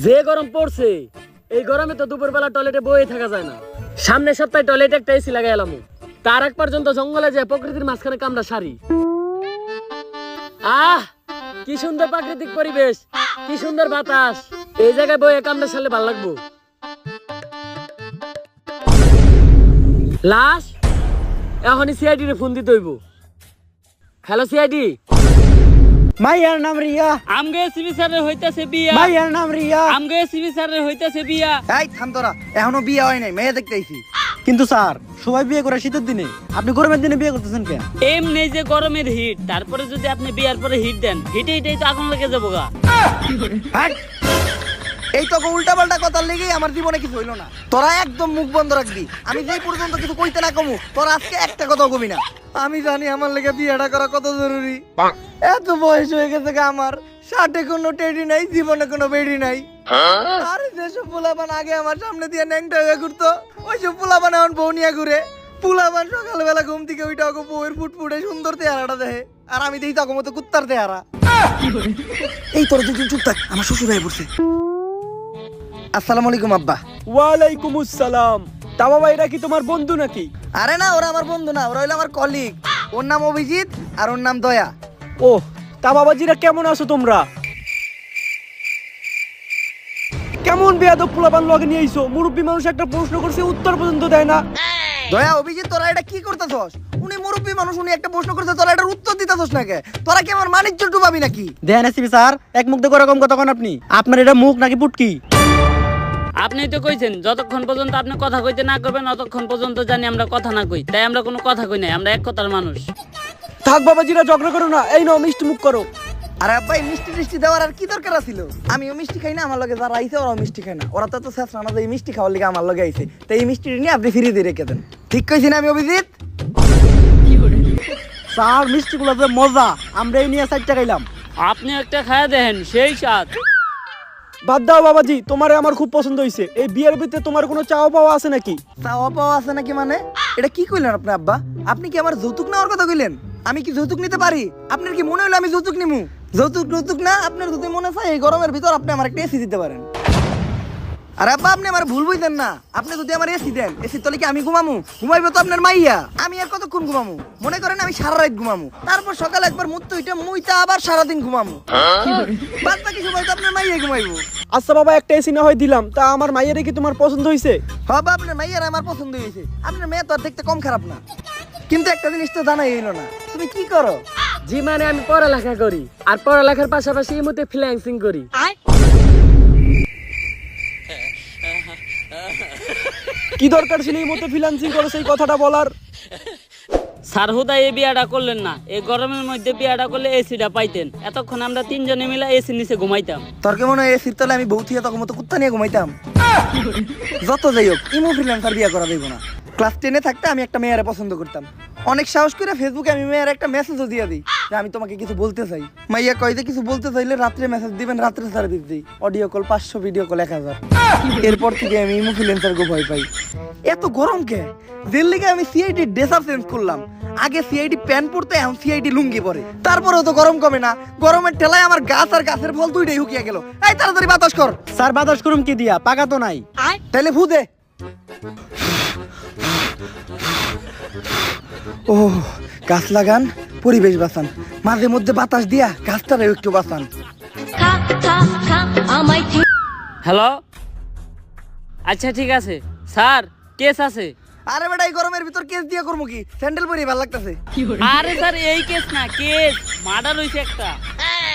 যে গরম পড়ছে, এই গরমে তো দুপুরবেলা টয়লেটে বয়ে থাকা যায় না। সামনের সপ্তাহে টয়লেটে একটা এসি লাগাই এলাম। তার এক পর্যন্ত জঙ্গলে যায় প্রকৃতির মাঝখানে কামড়া সারি। কি সুন্দর প্রাকৃতিক পরিবেশ, কি সুন্দর বাতাস। এই জায়গায় বয়ে কামড়া সারলে ভালো লাগবো। লাশ এখনই সিআইডি রে ফোন দিতে হইব। Hello CID. মাইয়ার নাম রিয়া। আমগে সিবি স্যারের হইতাছে বিয়া। মাইয়ার নাম রিয়া। আমগে সিবি স্যারের হইতাছে বিয়া। এই থাম তোরা, এখনো বিয়ে হয় নাই, মেয়ে দেখতে আইছি। কিন্তু স্যার সবাই বিয়ে করে শীতের দিনে, আপনি গরমের দিনে বিয়ে করতেছেন কেন? এমনি যে গরমের হিট, তারপরে যদি আপনি বিয়ার পরে হিট দেন, হিটেই তো আগুন লেগে যাবো গা। হাট! এই তো উল্টা পাল্টা কথার লেগেই আমার জীবনে কিছু হইলো না। তোরা একদম মুখ বন্ধ রাখবি। আমি যেই পর্যন্ত কিছু কইতে না কমু, তোরা আজকে একটা কথা কবি না। আমি জানি আমার লেগে বিয়েটা করা কত জরুরি। এত বয়স হয়ে গেছে আমার, 60-এ কোনো টেডি নাই, জীবনে কোনো বেডি নাই। আরে যেসব পোলাপান আগে আমার সামনে দিয়ে ন্যাংটা হয়ে ঘুরতো, ওইসব পোলাপান এখন বউ নিয়ে ঘুরে। পোলাপান সকালবেলা ঘুম থেকে ওইটা বউয়ের ফুটফুটে সুন্দর চেহারাটা দেখে, আর আমি দেখি তখন মতো কুত্তার চেহারা। এই তোর দুজন চুপ থাক, আমার শ্বশুর হয়ে পড়ছে। আসসালামু আলাইকুম আব্বা। ওয়ালাইকুম আসসালাম। তা বাবা, এরা কি তোমার বন্ধু নাকি? আরে না, ওরা আমার বন্ধু না, ওরা হইলো আমার কলিগ। ওর নাম অভিজিৎ আর ওর নাম দয়া। ও, তা বাবাজিরা কেমন আছো তোমরা? কেমন বেয়াদব পোলাপান লগে নিয়ে আইছো? মুরব্বী মানুষ একটা প্রশ্ন করছে, উত্তর পর্যন্ত দেয় না। দয়া, অভিজিৎ, তোরা এটা কি করতেছস? উনি মুরব্বী মানুষ, উনি একটা প্রশ্ন করছে, তোরা এটার উত্তর দিতেছস না কে? তোরা কি আমার মানিজ্য ডুবাবি নাকি? দেন এসিবি স্যার, এক মুখ দিয়ে রকম কথা কোন আপনি? আপনার এটা মুখ নাকি পুটকি? আপনি তো কইছেন যতক্ষণ পর্যন্ত আপনি কথা কইতে না করবেন ততক্ষণ পর্যন্ত জানি আমরা কথা না কই, তাই আমরা কোনো কথা কই নাই, আমরা এক কথার মানুষ। থাক বাবাজিরা, ঝগড়া করো না। এই নাও মিষ্টি মুখ করো। আরে আব্বা, এই মিষ্টি টিষ্টি দেওয়ার আর কি দরকার ছিল? আমিও মিষ্টি খাই না, আমার লগে যারা আইছে ওরাও মিষ্টি খায় না। ওরা তো শেষ না, এই মিষ্টি খাওয়ার লিগে আমার লগে আইছে, তাই এই মিষ্টি নিয়ে আপনি ফিরিয়ে দিয়ে রেখে দেন। ঠিক কইছি না আমি অভিজিৎ? স্যার মিষ্টি গুলো যে মজা, আমরা এই নিয়ে 60 টাকা খাইলাম। আপনি একটা খায়া দেখেন, সেই স্বাদ। বাদ দাও বাবাজি, তোমারে আমার খুব পছন্দ হইছে। এই বিয়ের ভিতরে তোমার কোনো চাওয়া পাওয়া আছে নাকি? চাওয়া পাওয়া আছে নাকি মানে? এটা কি কইলেন আপনি আব্বা? আপনি কি আমার যৌতুক নেওয়ার কথা কইলেন? আমি কি যৌতুক নিতে পারি? আপনার কি মনে হলো আমি যৌতুক নিমু? যৌতুক না, আপনার যদি মনে চায় এই গরমের ভিতর আপনি আমার একটা এসি দিতে পারেন। আর আব্বা, আপনি আমার ভুল বুঝলেন না। আপনি যদি আমার এসি দেন, এসি তলে কি আমি ঘুমামু? ঘুমাইবো তো আপনার মাইয়া। আমি আর কতক্ষণ ঘুমামু? মনে করেন আমি সারা রাত ঘুমামু, তারপর সকালে একবার মুইতা আবার সারাদিন ঘুমামু। বাদ বাকি সময় তো আপনার মাইয়া ঘুমাইবো। আচ্ছা বাবা, একটা এসি না হয় দিলাম, তা আমার মাইয়ারে কি তোমার পছন্দ হইছে? বাবা, আপনার মাইয়ার আমার পছন্দ হয়েছে। আপনার মেয়ে তো আর দেখতে কম খারাপ না, কিন্তু একটা জিনিস তো জানাই হইলো না, তুমি কি করো? জি মানে আমি পড়ালেখা করি, আর পড়ালেখার পাশাপাশি এই মধ্যে ফ্রিল্যান্সিং করি। কি দরকার ছিল এই মতো ফ্রিল্যান্সিং করো সেই কথাটা বলার? স্যার হুদা এই বিয়াটা করলেন না, এই গরমের মধ্যে বিয়াটা করলে এসিটা পাইতেন। এতক্ষণ আমরা তিনজনে মিলে এসি নিচে ঘুমাইতাম। তোর কি মনে হয় এসির তলে আমি বউ থিয়া তখন মতো কুত্তা নিয়ে ঘুমাইতাম? যত যাই হোক, ইমো ফ্রিল্যান্সার বিয়া করা দেবো না। ক্লাস 10-এ থাকতে আমি একটা মেয়েরে পছন্দ করতাম। অনেক সাহস করে ফেসবুকে আমি মেয়ের একটা মেসেজও দিয়ে দিই যে আমি তোমাকে কিছু বলতে চাই। মাইয়া কয় যে কিছু বলতে চাইলে রাত্রে মেসেজ দিবেন, রাত্রে সার্ভিস দিই। Audio call 500, video call 1000। এরপর থেকে আমি ইমো ফ্রিল্যান্সারকে ভয় পাই। এত গরম কে? যের লিগে আমি সিআইডি ড্রেসার চেঞ্জ করলাম। আগে সিআইডি প্যান্ট পরতে, এখন সিআইডি লুঙ্গি পরে। তারপরেও তো গরম কমে না। গরমের ঠেলায় আমার গাছ আর গাছের ফল দুইটাই হুকিয়ে গেল। এই তাড়াতাড়ি বাতাস কর। স্যার বাতাস করুম কি দিয়া? পাকা তো নাই। তাইলে ফু দে। ও, গাছ লাগান, পরিবেশ বাঁচান, মাঝে মধ্যে বাতাস দিয়া গাছটারে একটু বাঁচান। হ্যালো, আচ্ছা ঠিক আছে স্যার, কেস আছে। আরে বেটা, এই গরমের ভিতর কেস দিয়া করবো কি? স্যান্ডেল পরে ভালো লাগতেছে। আরে স্যার এই কেস না, কেস মার্ডার হইছে একটা।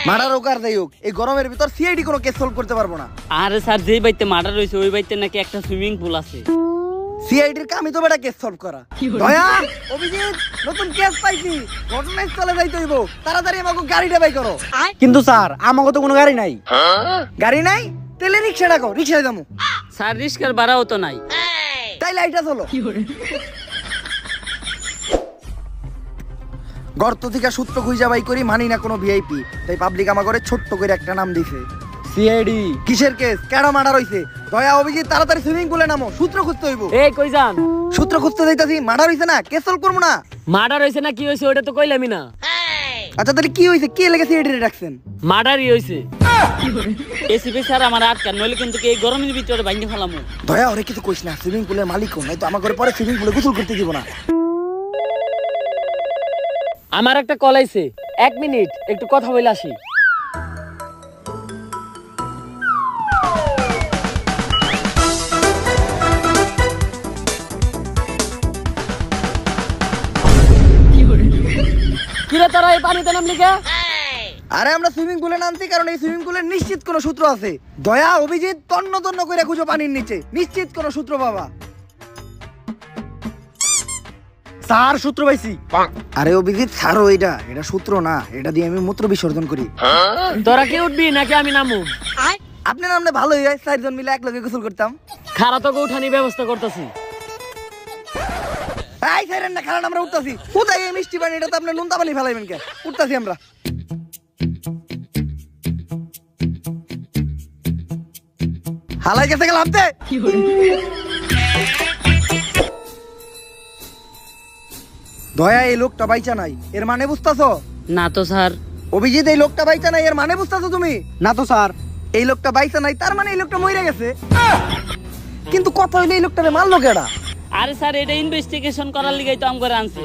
মারার হোক আর যাই হোক, এই গরমের ভিতর সিআইডি কোনো কেস সলভ করতে পারবো না। আরে স্যার, যেই বাইতে মার্ডার হইছে ওই বাইতে নাকি একটা সুইমিং পুল আছে। সিআইডির কামই তো বেটা কেস সলভ করা। দয়া, অভিজিৎ, নতুন কেস পাইছি, ঘটনাস্থলে যাইতে হইব। তাড়াতাড়ি আমাকে গাড়িটা বাই করো। কিন্তু স্যার আমাকে তো কোনো গাড়ি নাই। গাড়ি নাই? তাহলে রিক্সা ডাকো, রিক্সায় যাবো। স্যার রিস্কার ভাড়াও তো নাই। তাই লাইটা চলো। গর্ত থেকে সূত্র খুঁজা বাই করি, মানি না কোনো ভিআইপি, তাই পাবলিক আমার করে ছোট্ট করে একটা নাম দিছে, সিআইডি। কিসের কেস? কেডা মার্ডার হইছে? দয়া, অভিজিৎ, তাড়াতাড়ি সুইমিং পুলে নামো, সূত্র খুঁজতে হইব। এই কই যান? সূত্র খুঁজতে যাইতাছি। মার্ডার হইছে না, কেস সলভ করবো না? মার্ডার হইছে না কি হইছে ওটা তো কইলামই না। আচ্ছা তাহলে কি হইছে? কে লেগে সিআইডি রে ডাকছেন? মার্ডারই হইছে। এসিপি স্যার আমার আটকান, নইলে কিন্তু এই গরমের ভিতরে ভাঙে ফেলামু। দয়া ওরে কিছু কইস না, সুইমিং পুলের মালিক নাই তো আমার ঘরে পরে সুইমিং পুলে গোসল করতে দিব না। আমার একটা কল আইছে, 1 মিনিট একটু কথা বলে আসি। কিরে তোরা এই পানিতে নামলি কে? আরে আমরা সুইমিং পুলে নামছি কারণ এই সুইমিং পুলের নিশ্চিত কোনো সূত্র আছে। দয়া অভিজিৎ তন্ন তন্ন করে খুঁজো পানির নিচে, নিশ্চিত কোনো সূত্র বাবা। স্যার সূত্র পাইছি। আরে অভিজিৎ ছাড়ো, এটা এটা সূত্র না, এটা দিয়ে আমি মূত্র বিসর্জন করি। তোরা কি উঠবি নাকি আমি নামু? আপনি নামলে ভালোই হয়, 4 জন মিলে এক লগে গোসল করতাম। খারা তোকে উঠানি ব্যবস্থা করতেছি। এই ছাইরেন না, কারণ আমরা উঠতাছি। কোথায় এই মিষ্টি পানি, এটা তো আপনি নুনতা পানি ফেলাইবেন কে? উঠতাছি আমরা। হালাই গেছে গেলাম তে। দয়া এই লোকটা বাইচা নাই, এর মানে বুঝতাছো? না তো স্যার। অভিজিৎ এই লোকটা বাইচা নাই, এর মানে বুঝতাছো তুমি? না তো স্যার। এই লোকটা বাইচা নাই, তার মানে এই লোকটা মরে গেছে। কিন্তু কথা হইলে এই লোকটারে মারলো কেডা? আরে স্যার, এটা ইনভেস্টিগেশন করার লিগাই তো আমগরে আনছে।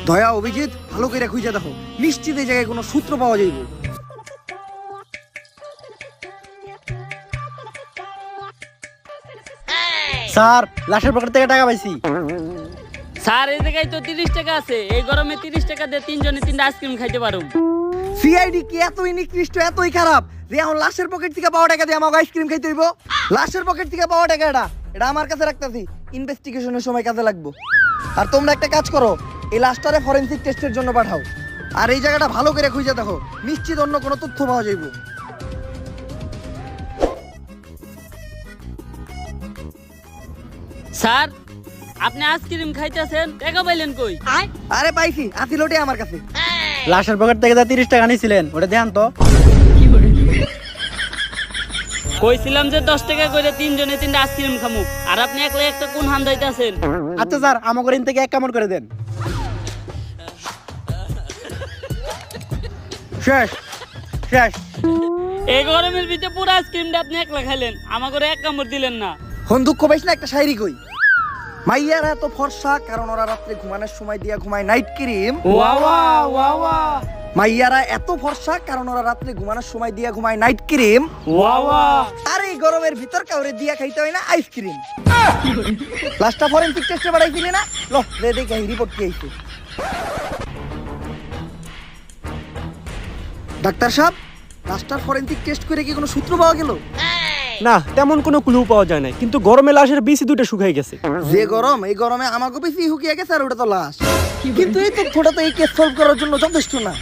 দয়া অভিজিৎ ভালো করে খুঁজে দেখো, নিশ্চিত এই জায়গায় কোনো সূত্র পাওয়া যাইব। স্যার লাশের পকেট থেকে টাকা পাইছি। স্যার এই জায়গায় তো 30 টাকা আছে, এই গরমে 30 টাকা দিয়ে 3 জনে 3টা আইসক্রিম খাইতে পারুম। সিআইডি কি এতই নিকৃষ্ট, এতই খারাপ যে এখন লাশের পকেট থেকে পাওয়া টাকা দিয়ে আমাকে আইসক্রিম খাইতে হইব? লাশের পকেট থেকে পাওয়া টাকা এটা এটা আমার কাছে রাখতেছি, ইনভেস্টিগেশনের সময় কাজে লাগবে। আর তোমরা একটা কাজ করো, এই লাশটারে ফরেনসিক টেস্টের জন্য পাঠাও। আর এই জায়গাটা ভালো করে খুঁজে দেখো, নিশ্চিত অন্য কোনো তথ্য পাওয়া যাইব। স্যার আপনি আইসক্রিম খাইতেছেন, টাকা পাইলেন কই? আরে পাইছি, আসিল ওটাই আমার কাছে। লাশের পকেট থেকে যা 30 টাকা নিয়েছিলেন ওটা দেখান তো। কইছিলাম যে 10 টাকা করে 3 জনে 3টা আইসক্রিম খামু, আর আপনি একলা একটা কোন হান দাইতাছেন? আচ্ছা স্যার আমার ঘরে থেকে 1 কামড় করে দেন। শেষ শেষ। এই গরমের ভিতরে পুরো আইসক্রিমটা আপনি একলা খাইলেন, আমার করে 1 কামড় দিলেন না। হন দুঃখ পাইস না, একটা শায়রি কই। মাইয়ারা এত ফর্সা কারণ ওরা রাত্রে ঘুমানোর সময় দিয়া ঘুমায় নাইট ক্রিম। মাইয়ারা এত ফর্সা কারণ ওরা রাত্রে ঘুমানোর সময় দিয়া ঘুমায় নাইট ক্রিম। আর এই গরমের ভিতর কাউরে দিয়া খাইতে হয় না আইসক্রিম। লাস্টটা ফরেনসিক টেস্টে বাড়াইছিলি না? লো রে দেখে রিপোর্ট কি আইছে। ডাক্তার সাহেব, লাস্টার ফরেনসিক টেস্ট করে কি কোনো সূত্র পাওয়া গেল? না তেমন কোনো ক্লু পাওয়া যায় না, কিন্তু গরমে লাশের বিসি দুটো শুকাই গেছে। যে গরম, এই গরমে আমাকে বেশি হুকিয়ে গেছে, আর ওটা তো লাশ। কিন্তু এই তথ্যটা তো এই কেস সলভ করার জন্য যথেষ্ট না।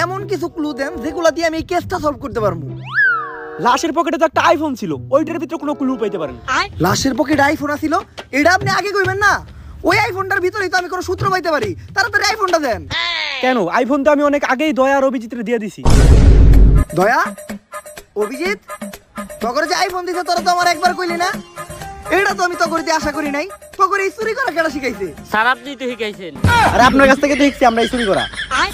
এমন কিছু ক্লু দেন যেগুলো দিয়ে আমি এই কেসটা সলভ করতে পারবো। লাশের পকেটে তো একটা আইফোন ছিল, ওইটার ভিতরে কোনো ক্লু পাইতে পারেন? লাশের পকেটে আইফোন আছিল, এটা আপনি আগে কইবেন না? ওই আইফোনটার ভিতরেই তো আমি কোনো সূত্র পাইতে পারি। তাড়াতাড়ি আইফোনটা দেন। কেন? আইফোন তো আমি অনেক আগেই দয়া আর অভিজিৎরে দিয়ে দিছি। দয়া, অভিজিৎ, তখন যে আইফোন দিছে তোরা তো আমার একবার কইলি না? এটা তো আমি তখন আশা করি নাই। তখন এই চুরি করা কেডা শিখাইছে? স্যার আপনি তো শিখাইছেন। আরে আপনার কাছ থেকে দেখছি আমরা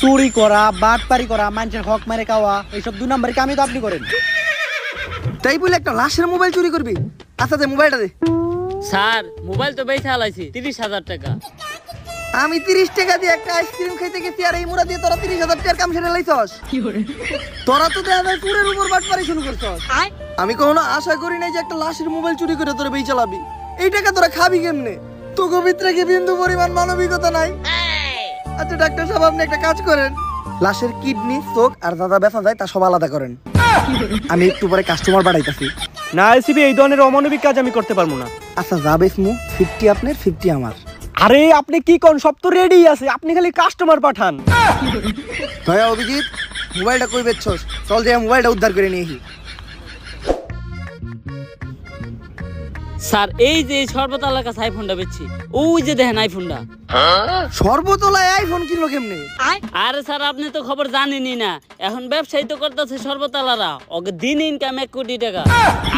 চুরি করা, বাটপারি করা, মানুষের হক মারে খাওয়া, এইসব 2 নম্বরের কামই তো আপনি করেন। তাই বলে একটা লাশের মোবাইল চুরি করবি? আচ্ছা দে মোবাইলটা দে। স্যার মোবাইল তো বেচা হালাইছি 30,000 টাকা। আমি 30 টাকা দিয়ে একটা আইসক্রিম খাইতে গেছি, আর এই মুড়া দিয়ে তোরা 30,000 টাকার কাম সেরে লাইছস। তোরা তো দেখা যায় চুরের উপর বাটপারি শুরু করছস। আমি কখনো আশা করি নাই যে একটা লাশের মোবাইল চুরি করে তোরা বেই চালাবি। এই টাকা তোরা খাবি কেমনে? তোকে ভিতরে কি বিন্দু পরিমাণ মানবিকতা নাই? আচ্ছা ডাক্তার সাহেব, আপনি একটা কাজ করেন, লাশের কিডনি, চোখ আর দাদা বেচা যায় তা সব আলাদা করেন। আমি একটু পরে কাস্টমার বাড়াইতাছি। না এসিবি, এই ধরনের অমানবিক কাজ আমি করতে পারবো না। আচ্ছা যাবে স্মু, 50 আপনার 50 আমার। আরে আপনি কি কোন, সব তো রেডি আছে, আপনি খালি কাস্টমার পাঠান। দয়া, অভিজিৎ, মোবাইলটা কই বেচছস? চল যে মোবাইলটা উদ্ধার করে নিয়ে আসি। স্যার এই যে সর্বতলার কাছে আইফোনটা বেচছি, ওই যে দেখেন আইফোনটা। সর্বতলায় আইফোন কিনলো কেমনে? আরে স্যার আপনি তো খবর জানেনই না, এখন ব্যবসায়ী তো করতেছে সর্বতলারা, ওকে দিন ইনকাম 1 কোটি টাকা।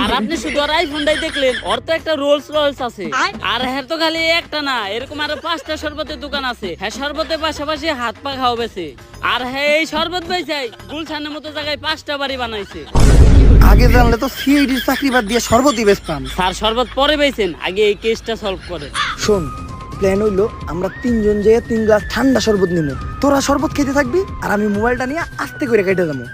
আর আপনি শুধু আর আইফোনটাই দেখলেন, ওর তো একটা রোলস রয়েলস আছে। আর হ্যাঁ তো খালি একটা না, এরকম আরো 5টা শরবতের দোকান আছে। হ্যাঁ শরবতের পাশাপাশি হাত পা খাওয়া বেছে। আর হ্যাঁ এই শরবত বেচাই গুলশানের মতো জায়গায় 5টা বাড়ি বানাইছে। আগে জানলে তো সিআইডির চাকরি বাদ দিয়ে শরবতই বেচতাম। স্যার শরবত পরে পেয়েছেন, আগে এই কেসটা সলভ করে। শোন, প্ল্যান হইলো আমরা 3 জন যেয়ে 3 গ্লাস ঠান্ডা শরবত নিবো। তোরা শরবত খেতে থাকবি আর আমি মোবাইলটা নিয়ে আস্তে করে কেটে যাবো।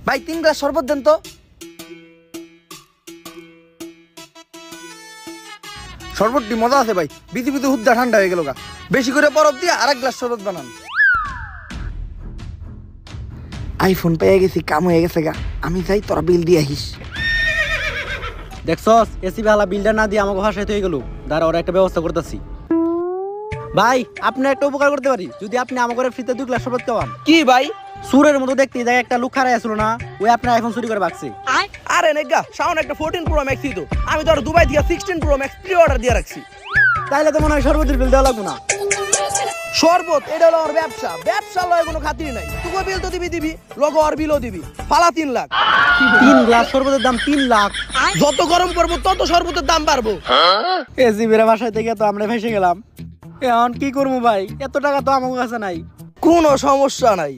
ভাই 3 গ্লাস শরবত দেন তো। শরবতটি মজা আছে ভাই, বিধি বিধি হুদ্দা ঠান্ডা হয়ে গেল গা। বেশি করে বরফ দিয়ে আরেক গ্লাস শরবত বানান। আইফোন পেয়ে গেছি, কাম হয়ে গেছে গা। আমি যাই, তোরা বিল দিয়ে আহিস। দেখছস এসি ভালা বিলটা না দিয়ে আমাকে হাসাইতে হয়ে গেল। দাঁড়া, ওরা একটা ব্যবস্থা করতেছি। ভাই আপনি একটা উপকার করতে পারি, যদি আপনি আমাকে ফ্রিতে 2 গ্লাস শরবত খাওয়ান। কি ভাই? সুরের মতো দেখতে এই জায়গায় একটা লোক খারাই আসলো না, ওই আপনার আইফোন চুরি করে বাকছে। আরে নেগা, সাউন্ড একটা 14 প্রো ম্যাক্স তো আমি তো দুবাই থেকে 16 প্রো ম্যাক্স প্রি অর্ডার দিয়ে রাখছি। তাইলে তো মনে হয় শরবতের বিল দেওয়া লাগবো না। শরবত এটা হলো আমার ব্যবসা, ব্যবসা লয় কোনো খাতির নাই। তুই বিল তো দিবি, লোক আর বিলও দিবি। ফালা 3 লাখ। 3 গ্লাস শরবতের দাম 3 লাখ। যত গরম পড়বো তত শরবতের দাম বাড়বো। এসি বেড়া বাসায় থেকে তো আমরা ভেসে গেলাম। এখন কি করবো ভাই, এত টাকা তো আমার কাছে নাই। কোনো সমস্যা নাই।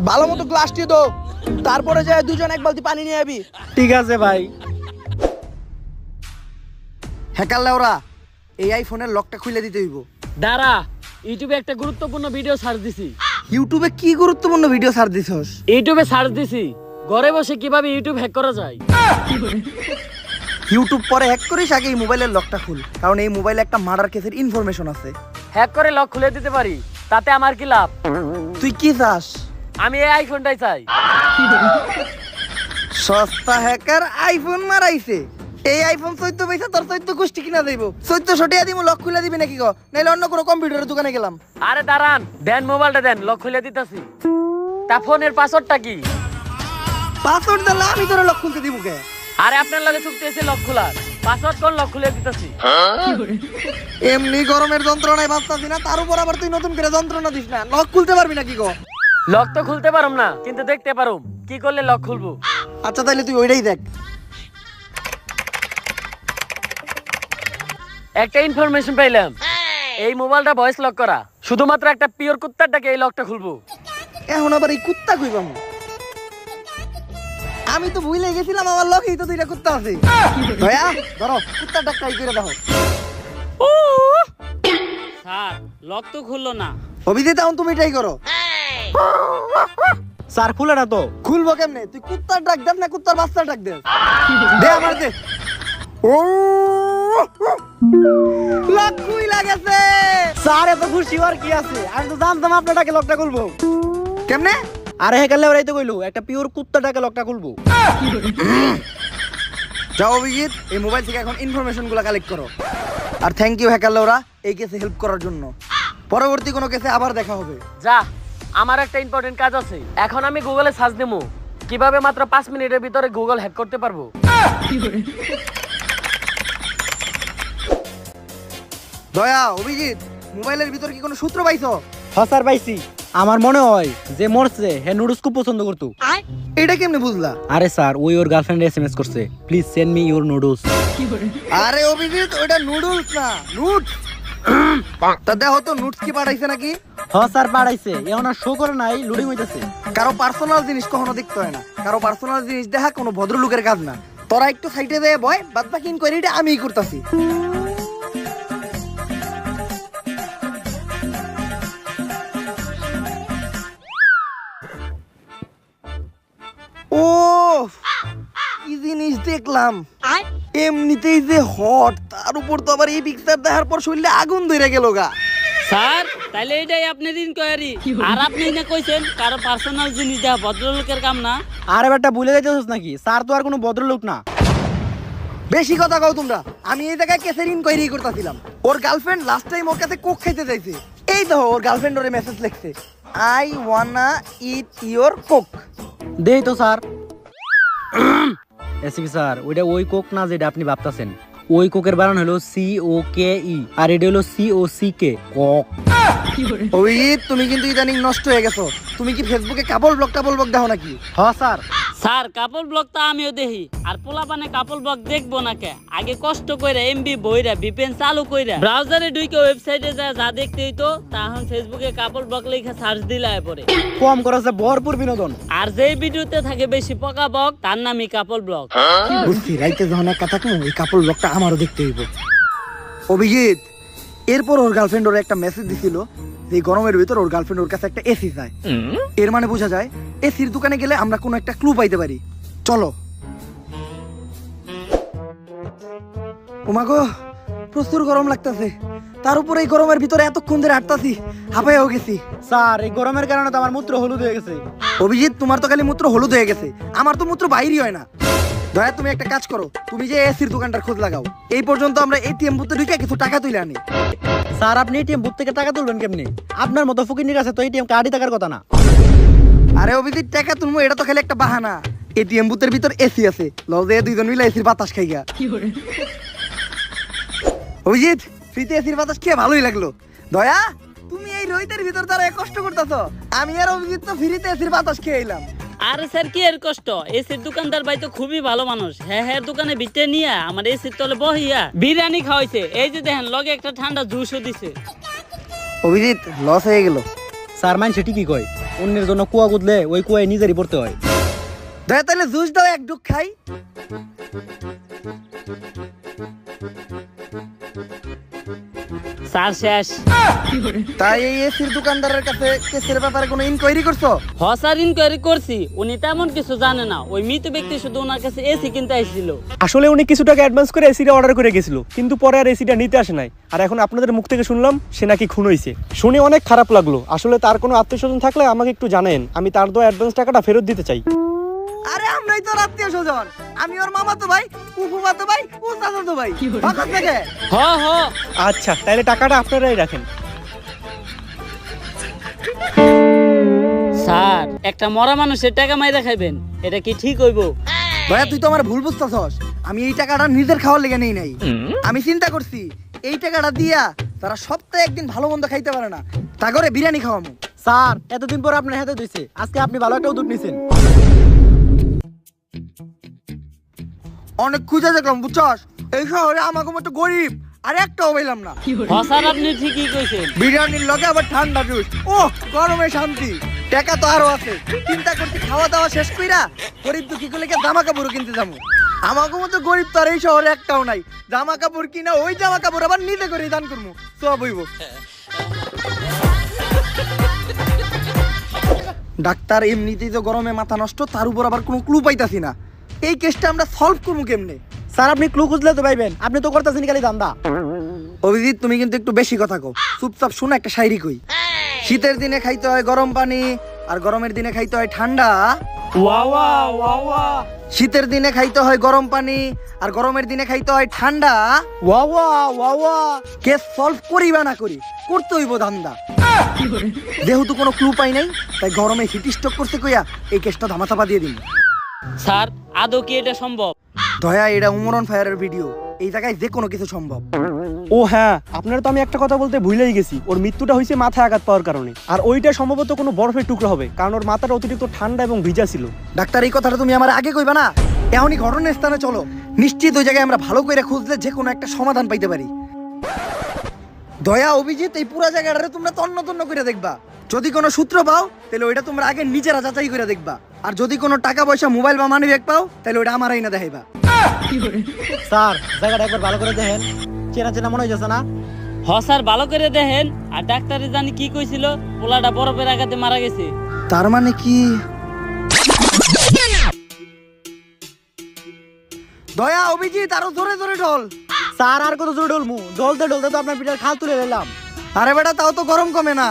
ভালো মতো গ্লাসটি তো, তারপরে যায় 2 জন 1 বালতি পানি নিয়ে আবি। ঠিক আছে ভাই। হ্যাকার লেওরা, এই আইফোনের লকটা খুলে দিতে হইব। দাঁড়া, ইউটিউবে একটা গুরুত্বপূর্ণ ভিডিও সার্চ দিছি। ইউটিউবে কি গুরুত্বপূর্ণ ভিডিও ছাড় দিছস? ইউটিউবে সার্চ দিছি ঘরে বসে কিভাবে ইউটিউব হ্যাক করা যায়। ইউটিউব পরে হ্যাক করিস, আগে এই মোবাইলের লকটা খুল, কারণ এই মোবাইলে একটা মার্ডার কেসের ইনফরমেশন আছে। হ্যাক করে লক খুলে দিতে পারি, তাতে আমার কি লাভ? তুই কি চাস? আমি এই আইফোনটাই চাই। সস্তা হ্যাকার আইফোন মারাইছে। এই আইফোন 14 পয়সা তোর 14 গোষ্ঠী কিনা দেব। 1400 টাকা দিব, লক খুলে দিবি নাকি গো? নাইলে অন্য কোনো কম্পিউটারের দোকানে গেলাম। আরে দাঁড়ান, দেন মোবাইলটা দেন, লক খুলে দিতেছি। তা ফোনের পাসওয়ার্ডটা কি? পাসওয়ার্ড দিলে আমি তোর লক খুলতে দিব কে? আরে আপনার লাগে চুক্তি আছে লক খোলার, পাসওয়ার্ড কোন লক খুলে দিতেছি। এমনি গরমের যন্ত্রণায় বাঁচতাছি না, তার উপর আবার তুই নতুন করে যন্ত্রণা দিস না। লক খুলতে পারবি নাকি গো? লক তো খুলতে পারুম না, কিন্তু দেখতে পারুম কি করলে লক খুলবো। আচ্ছা তাইলে তুই ওইটাই দেখ। একটা ইনফরমেশন পাইলাম, এই মোবাইলটা ভয়েস লক করা, শুধুমাত্র একটা পিওর কুত্তার ডাকে এই লকটা খুলবো। এখন আবার এই কুত্তা কইবাম? আমি তো ভুলে গেছিলাম আমার লকেই তো 2টা কুত্তা আছে। ভাইয়া ধরো, কুত্তাটা ট্রাই করে দেখো। স্যার লক তো খুললো না। অভিজিৎ এখন তুমি ট্রাই করো। স্যার খুলে না তো। খুলবো কেমনে? তুই কুত্তার ডাক দেন না কুত্তার বাচ্চার ডাক দেন? দে আমার দে। ও লক খুইলা গেছে। স্যার এত খুশি হওয়ার কি আছে, আমি তো জানতাম আপনাটাকে লকটা খুলবো। কেমনে? আরে হেকালে ওরাই তো কইলো একটা পিওর কুত্তাটাকে লকটা খুলবো। যাও অভিজিৎ, এই মোবাইল থেকে এখন ইনফরমেশন গুলা কালেক্ট করো। আর থ্যাংক ইউ হ্যাকার লোরা এই কেসে হেল্প করার জন্য। পরবর্তী কোনো কেসে আবার দেখা হবে। যা, আমার একটা ইম্পর্টেন্ট কাজ আছে। এখন আমি গুগলে সার্চ দেবো কিভাবে মাত্র 5 মিনিটের ভিতরে গুগল হ্যাক করতে পারবো। দয়া, অভিজিৎ, মোবাইলের ভিতর কি কোনো সূত্র পাইছো? হ্যাঁ স্যার পাইছি। আমার মনে হয় যে মরছে হে নুডলস খুব পছন্দ করতো। এটা কেমনে বুঝলা? আরে স্যার ওই ওর গার্লফ্রেন্ড এসএমএস করছে, please send me your noodles. আরে অভিজিৎ, ওটা নুডলস না, নুট। তা দেখো তো নুটস কি পাঠাইছে নাকি? হ্যাঁ স্যার পাঠাইছে, এখন আর শো করে নাই, লোডিং হইতাছে। কারো পার্সোনাল জিনিস কখনো দেখতে হয় না। কারো পার্সোনাল জিনিস দেখা কোনো ভদ্রলোকের কাজ না। তোরা একটু সাইডে দেয় বয়, বাদ বাকি ইনকোয়ারিটা আমিই করতেছি। ও কি জিনিস দেখলাম, এমনিতেই যে হট, তার উপর তো আবার এই পিকচার দেখার পর শরীরে আগুন ধরে গেল গা। স্যার তাইলে এটাই আপনার ইনকোয়ারি। আর আপনি না কইছেন কারো পার্সোনাল জিনিস দেওয়া ভদ্রলোকের কাম না। আরে বেটা ভুলে যাইতেছিস নাকি, স্যার তো আর কোনো ভদ্রলোক না। বেশি কথা কও তোমরা। আমি এই জায়গায় কেসের ইনকোয়ারি করতেছিলাম। ওর গার্লফ্রেন্ড লাস্ট টাইম ওর কাছে কোক খাইতে চাইছে। এই দেখো ওর গার্লফ্রেন্ড ওরে মেসেজ লিখছে, I wanna eat your Coke. দেই তো স্যার। এসিপি স্যার, ওইটা ওই কোক না যেটা আপনি ভাবতাছেন। ওই কোকের বানান হলো COKE আর এটা হলো COCK, কক। অভিজিৎ, তুমি কিন্তু ইদানিং নষ্ট হয়ে গেছো। তুমি কি ফেসবুকে কাবল ব্লগ দেখো নাকি? হ্যাঁ স্যার। স্যার কাপল ব্লগ তো আমিও দেখি, আর পোলাপানে কাপল ব্লগ দেখবো না কে? আগে কষ্ট কইরা এমবি বইরা ভিপিএন চালু কইরা ব্রাউজারে ঢুকে ওয়েবসাইটে যা দেখতে হইতো, তখন ফেসবুকে কাপল ব্লগ লেখা সার্চ দিলে পরে কম খরচে ভরপুর বিনোদন। আর যে ভিডিওতে থাকে বেশি পকা বক তার নামই কাপল ব্লগ। বুঝছি, রাইতে যখন একা থাকবো ওই কাপড় ব্লগটা আমারও দেখতে হইব। অভিজিৎ, এরপর ওর গার্লফ্রেন্ড ওর একটা মেসেজ দিছিল যে এই গরমের ভিতর ওর গার্লফ্রেন্ড ওর কাছে একটা এসি চায়। এর মানে বোঝা যায় এসির দোকানে গেলে আমরা কোনো একটা ক্লু পাইতে পারি। চলো। ওমাগো, প্রচুর গরম লাগতেছে, তার উপরে এই গরমের ভিতরে এতক্ষণ ধরে হাঁটতাছি, হাঁপাইয়াও গেছি। স্যার এই গরমের কারণে তো আমার মূত্র হলুদ হয়ে গেছে। অভিজিৎ, তোমার তো খালি মূত্র হলুদ হয়ে গেছে, আমার তো মূত্র বাইরই হয় না। দয়া, তুমি একটা কাজ করো, তুমি যে এসির দোকানটার খোঁজ লাগাও। এই পর্যন্ত আমরা এটিএম বুথে ঢুকে কিছু টাকা তুলে আনি। স্যার আপনি এটিএম বুথ থেকে টাকা তুলবেন কেমনি? আপনার মতো ফকিনির কাছে তো এটিএম কার্ডই থাকার কথা না। আরে অভিজিৎ, টাকা তুলবো এটা তো খালি একটা বাহানা। এটিএম বুথের ভিতর এসি আছে, লজে দুইজন মিলে এসির বাতাস খাইগা। অভিজিৎ, ফ্রিতে এসির বাতাস খেয়ে ভালোই লাগলো। দয়া, তুমি এই রোহিতের ভিতর তারা কষ্ট করতেছো, আমি আর অভিজিৎ তো ফ্রিতে এসির বাতাস খেয়ে এলাম। আরে স্যার কি এর কষ্ট? এসির দোকানদার ভাই তো খুবই ভালো মানুষ। হ্যাঁ হ্যাঁ, দোকানে ভিতরে নিয়ে আমার এসির তলে বহিয়া বিরিয়ানি খাওয়াইছে। এই যে দেখেন লগে একটা ঠান্ডা জুসও দিছে। অভিজিৎ, লস হয়ে গেল। স্যার মান সেটি কি কয়, অন্যের জন্য কুয়া গুদলে ওই কুয়ায় নিজেরই পড়তে হয়। দয়া, তাহলে জুস দাও, এক ডুক খাই। স্যার শেষ। তাই এই এসির দোকানদারের কাছে কেসের ব্যাপারে কোনো ইনকোয়ারি করছো? হসার ইনকোয়ারি করছি, উনি তেমন কিছু জানে না। ওই মৃত ব্যক্তি শুধু ওনার কাছে এসি কিনতে আসছিল। আসলে উনি কিছু টাকা অ্যাডভান্স করে এসিটা অর্ডার করে গেছিল, কিন্তু পরে আর এসিটা নিতে আসে নাই। আর এখন আপনাদের মুখ থেকে শুনলাম সে নাকি খুন হয়েছে। শুনে অনেক খারাপ লাগলো। আসলে তার কোনো আত্মীয়স্বজন থাকলে আমাকে একটু জানেন, আমি তার দেওয়া অ্যাডভান্স টাকাটা ফেরত দিতে চাই। আরে আমরাই তো আত্মীয় স্বজন, আমি ওর মামা তো ভাই, ফুফুমা তো ভাই, ও চাচা তো ভাই। বাকত থেকে হ হ। আচ্ছা, তাহলে টাকাটা আপনারাই রাখেন। স্যার, একটা মরা মানুষের টাকা মাইরা খাইবেন, এটা কি ঠিক হইব? দয়া, তুই তো আমার ভুল বুঝতেছস। আমি এই টাকাটা নিজের খাওয়ার লেগে নেই নাই। আমি চিন্তা করছি এই টাকাটা দিয়া তারা সপ্তাহে একদিন ভালো মন্দ খাইতে পারে না, তা করে বিরিয়ানি খাওয়ামু। স্যার এতদিন পর আপনার হাতে দিয়েছে, আজকে আপনি ভালো একটা উদ্যোগ নিছেন। অনেক খুঁজে দেখলাম, বুঝছস, এই শহরে আমাকে মতো গরিব আর একটাও পাইলাম না। হসার আপনি ঠিকই কইছেন। বিরিয়ানির লগে আবার ঠান্ডা জুস, ও গরমে শান্তি। টাকা তো আরো আছে, চিন্তা করছি খাওয়া দাওয়া শেষ কইরা গরিব দুঃখী গুলোকে জামা কাপড় কিনতে যাবো। আমাকে মতো গরিব তো আর এই শহরে একটাও নাই। জামা কাপড় কিনা ওই জামা কাপড় আবার নিজে করে দান করবো, সব হইব। ডাক্তার, এমনিতেই তো গরমে মাথা নষ্ট, তার উপর আবার কোনো ক্লু পাইতাছি না। এই কেসটা আমরা সলভ করবো কেমনে? স্যার আপনি ক্লু খুঁজলে তো পাইবেন, আপনি তো করতেছেন খালি দান্দা। অভিজিৎ, তুমি কিন্তু একটু বেশি কথা কও। চুপচাপ শোনা একটা শায়রি কই। শীতের দিনে খাইতে হয় গরম পানি, আর গরমের দিনে খাইতে হয় ঠান্ডা। শীতের দিনে খাইতে হয় গরম পানি, আর গরমের দিনে খাইতে হয় ঠান্ডা। কেস সলভ করি বা না করি, করতে হইব ধান্দা। যেহেতু কোনো ক্লু পাই নাই, তাই গরমে হিট স্ট্রোক করতে কইয়া এই কেসটা ধামাচাপা দিয়ে দিন। স্যার, আদৌ কি এটা সম্ভব? দয়া, এটা উমরন ফায়ারের ভিডিও, এই জায়গায় যে কোনো কিছু সম্ভব। ও হ্যাঁ, আপনারা তো আমি একটা কথা বলতে ভুলেই গেছি। ওর মৃত্যুটা হয়েছে মাথায় আঘাত পাওয়ার কারণে, আর ওইটা সম্ভবত কোনো বরফের টুকরো হবে, কারণ ওর মাথাটা অতিরিক্ত ঠান্ডা এবং ভিজা ছিল। ডাক্তার, এই কথাটা তুমি আমার আগে কইবা না? এখনই ঘটনার স্থানে চলো, নিশ্চিত ওই জায়গায় আমরা ভালো করে খুঁজলে যে কোনো একটা সমাধান পাইতে পারি। দয়া, অভিজিৎ, এই পুরো জায়গাটা তোমরা তন্ন তন্ন করে দেখবা। যদি কোনো সূত্র পাও তাহলে ওইটা তোমরা আগে নিজেরা যাচাই করে দেখবা, আর যদি কোনো টাকা পয়সা, মোবাইল বা মানি ব্যাগ পাও তাহলে ওইটা আমারই না দেখাইবা। স্যার জায়গাটা একবার ভালো করে দেখেন, চেনা চেনা মনে হইতেছে না? হসার ভালো করে দেখেন। আর ডাক্তারে জানি কি কইছিল, পোলাটা বরফের আঘাতে মারা গেছে। তার মানে কি? দয়া, অভিজিৎ, আরো জোরে জোরে ঢোল। স্যার আর কত জোরে ঢলমু, ঢলতে ঢলতে তো আপনার পিঠার খাল তুলে দিলাম। আরে বেটা, তাও তো গরম কমে না।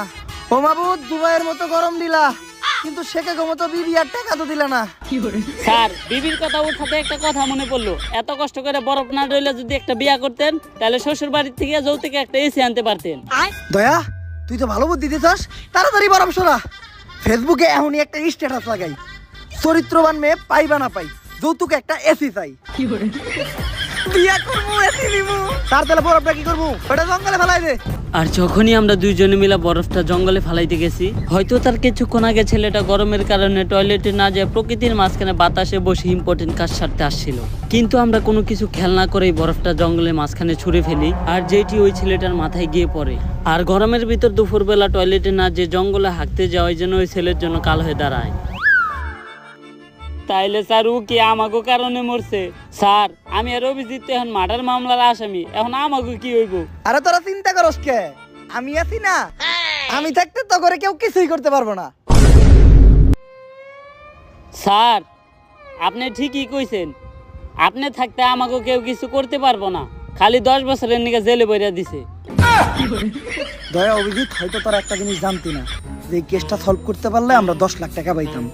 ও মাবুদ, দুবাইয়ের মতো গরম দিলা, কিন্তু শেখে মতো বিবি আর টাকা তো দিলা না। স্যার, বিবির কথা উঠাতে একটা কথা মনে পড়লো। এত কষ্ট করে বরফ না রইলে যদি একটা বিয়া করতেন, তাহলে শ্বশুর বাড়ির থেকে যৌতুকে একটা এসি আনতে পারতেন। দয়া, তুই তো ভালো বুদ্ধি দিছস, তাড়াতাড়ি বরফ সরা। ফেসবুকে এখনই একটা স্ট্যাটাস লাগাই, চরিত্রবান মেয়ে পাইবা না পাই, যৌতুকে একটা এসি চাই। বিয়া করবো এসি নিবো। তার তাহলে বরফটা কি করবো? ওটা জঙ্গলে ফেলাই দে। আর যখনই আমরা দুইজনে মিলে বরফটা জঙ্গলে ফালাইতে গেছি, হয়তো তার কিছুক্ষণ আগে ছেলেটা গরমের কারণে টয়লেটে না যায় প্রকৃতির মাঝখানে বাতাসে বসে ইম্পর্টেন্ট কাজ সারতে আসছিল, কিন্তু আমরা কোনো কিছু খেয়াল না করেই বরফটা জঙ্গলের মাঝখানে ছুঁড়ে ফেলি, আর যেটি ওই ছেলেটার মাথায় গিয়ে পড়ে। আর গরমের ভিতর দুপুরবেলা টয়লেটে না যে জঙ্গলে হাঁকতে যাওয়ার জন্য ওই ছেলের জন্য কাল হয়ে দাঁড়ায়। তাইলে স্যার ও কি আমাগো কারণে মরছে? স্যার আমি আর অভিজিৎ তো এখন মার্ডার মামলার আসামি, এখন আমাগো কি হইব? আরে তোরা চিন্তা করস কে? আমি আছি না, আমি থাকতে তো করে কেউ কিছুই করতে পারবো না। স্যার আপনি ঠিকই কইছেন, আপনি থাকতে আমাকে কেউ কিছু করতে পারবো না, খালি 10 বছরের নিকে জেলে বইরা দিছে। দয়া অভিজিৎ, হয়তো তোরা একটা জিনিস জানতি না, যে এই কেসটা সলভ করতে পারলে আমরা 10 লাখ টাকা পাইতাম।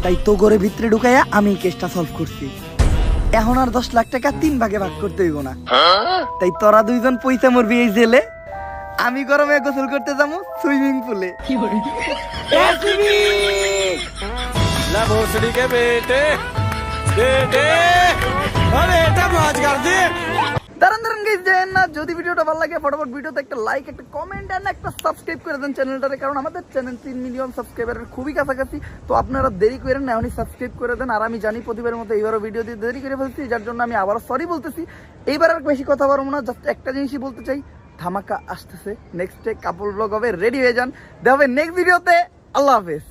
তাই তো ঘরে ভিতরে ঢুকাইয়া আমি কেসটা সলভ করছি। এখন আর 10 লাখ টাকা 3 ভাগে ভাগ করতে হইব না। তাই তোরা দুইজন পয়সা মরবি এই জেলে, আমি গরমে গোসল করতে যাবো সুইমিং পুলে। দাঁড়ান গাইস, যায়েন না। যদি ভিডিওটা ভালো লাগে ফটাফট ভিডিওতে একটা লাইক, একটা কমেন্ট আর একটা সাবস্ক্রাইব করে দেন চ্যানেলটারে, কারণ আমাদের চ্যানেল 3 মিলিয়ন সাবস্ক্রাইবারের খুবই কাছাকাছি। তো আপনারা দেরি করেন না, এখনই সাবস্ক্রাইব করে দেন। আর আমি জানি প্রতিবারের মতো এইবারও ভিডিও দিয়ে দেরি করে ফেলছি, যার জন্য আমি আবারও সরি বলতেছি। এইবার আর বেশি কথা বলবো না, জাস্ট একটা জিনিসই বলতে চাই, ধামাকা আসতেছে। নেক্সট ডে কাপল ব্লগ হবে, রেডি হয়ে যান। দেখা হবে নেক্সট ভিডিওতে। আল্লাহ হাফেজ।